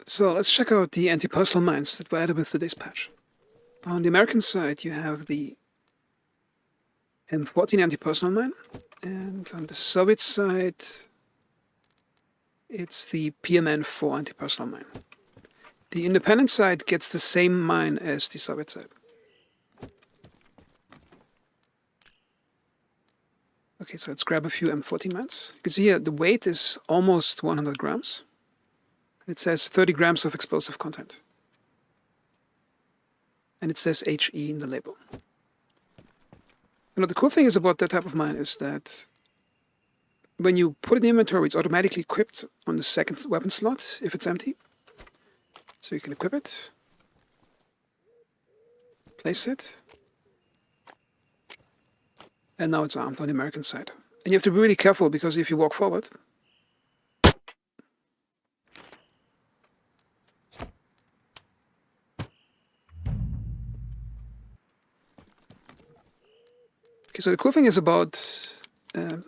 So let's check out the anti-personnel mines that were added with today's patch. On the American side, you have the M14 anti-personnel mine, and on the Soviet side, it's the PMN4 anti-personnel mine. The independent side gets the same mine as the Soviet side. Okay, so let's grab a few M14 mines. You can see here the weight is almost 100 grams. It says 30 grams of explosive content. And it says HE in the label. Now, the cool thing is about that type of mine is that when you put it in inventory, it's automatically equipped on the second weapon slot if it's empty. So you can equip it, place it, and now it's armed on the American side. And you have to be really careful because if you walk forward, okay, so the cool thing is about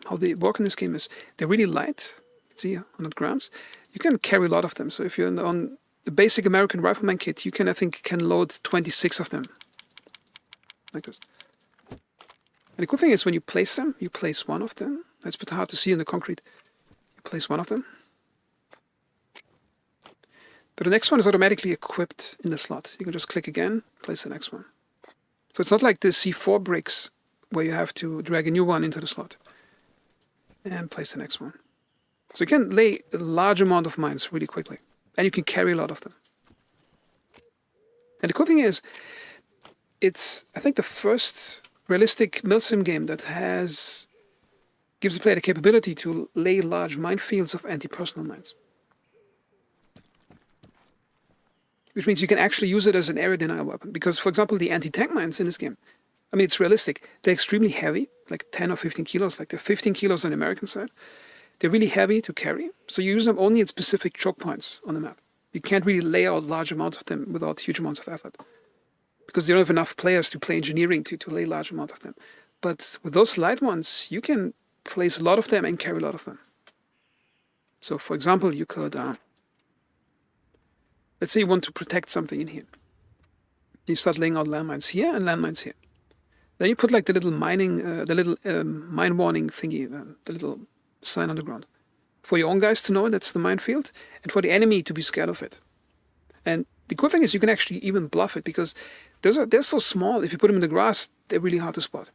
how they work in this game is they're really light. You can see 100 grams. You can carry a lot of them. So if you're on the basic American rifleman kit, you can, I think, load 26 of them. Like this. And the cool thing is when you place them, you place one of them. It's a bit hard to see in the concrete. You place one of them. But the next one is automatically equipped in the slot. You can just click again, place the next one. So it's not like the C4 bricks where you have to drag a new one into the slot and place the next one. So you can lay a large amount of mines really quickly, and you can carry a lot of them. And the cool thing is, it's, I think, the first realistic milsim game that gives the player the capability to lay large minefields of anti-personnel mines. Which means you can actually use it as an area denial weapon. Because, for example, the anti-tank mines in this game, I mean, it's realistic. They're extremely heavy, like 10 or 15 kilos, like they're 15 kilos on the American side. They're really heavy to carry, so you use them only at specific choke points on the map. You can't really lay out large amounts of them without huge amounts of effort. Because you don't have enough players to play engineering to lay large amounts of them. But with those light ones, you can place a lot of them and carry a lot of them. So, for example, you could, let's say you want to protect something in here. You start laying out landmines here and landmines here. Then you put like the little mine warning thingy, the little sign on the ground. For your own guys to know that's the minefield, and for the enemy to be scared of it. And the cool thing is you can actually even bluff it, because they're so small, if you put them in the grass, they're really hard to spot.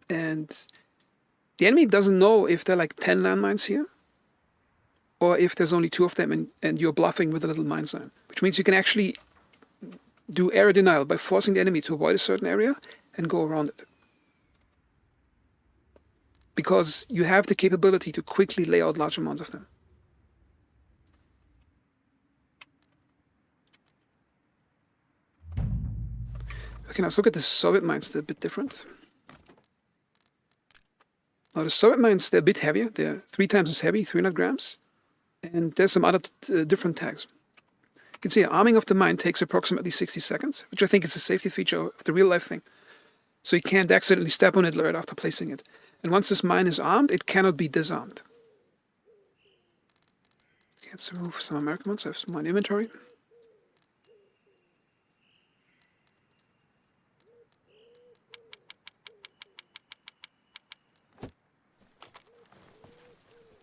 And the enemy doesn't know if there are like 10 landmines here, or if there's only 2 of them and you're bluffing with a little mine sign. Which means you can actually do area denial by forcing the enemy to avoid a certain area and go around it. Because you have the capability to quickly lay out large amounts of them. Okay, now let's look at the Soviet mines. They're a bit different. Now the Soviet mines, they're a bit heavier. They're 3 times as heavy, 300 grams. And there's some other different tags. You can see arming of the mine takes approximately 60 seconds, which I think is a safety feature of the real life thing. So you can't accidentally step on it right after placing it. And once this mine is armed, it cannot be disarmed. Okay, let's remove some American ones. I have some more in inventory.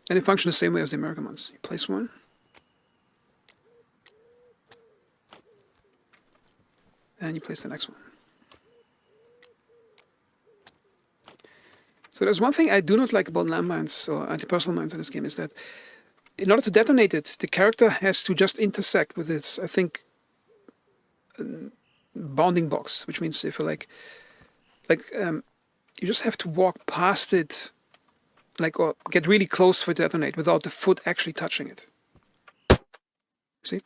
And they function the same way as the American ones. You place one. And you place the next one. So there's one thing I do not like about landmines or anti-personnel mines in this game, is that in order to detonate it, the character has to just intersect with its, I think, bounding box, which means if you you just have to walk past it, or get really close for it to detonate without the foot actually touching it. See?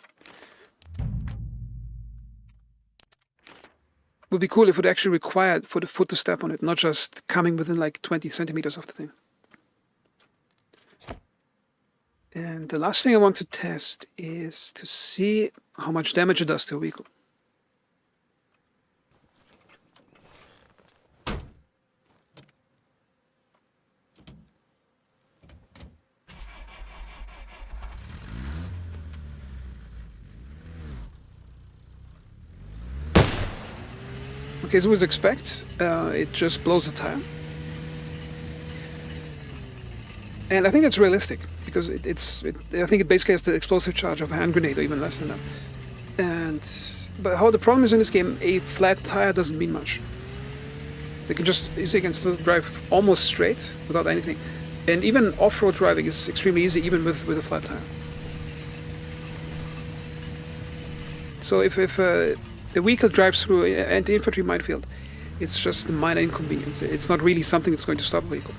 It would be cool if it actually required for the foot to step on it, not just coming within like 20 centimeters of the thing. And the last thing I want to test is to see how much damage it does to a vehicle. Okay, as you would expect, it just blows the tire. And I think it's realistic, because I think it basically has the explosive charge of a hand grenade, or even less than that. But how the problem is in this game, a flat tire doesn't mean much. You can still drive almost straight without anything. And even off-road driving is extremely easy, even with a flat tire. So if a vehicle drives through an anti-infantry minefield, it's just a minor inconvenience. It's not really something that's going to stop a vehicle.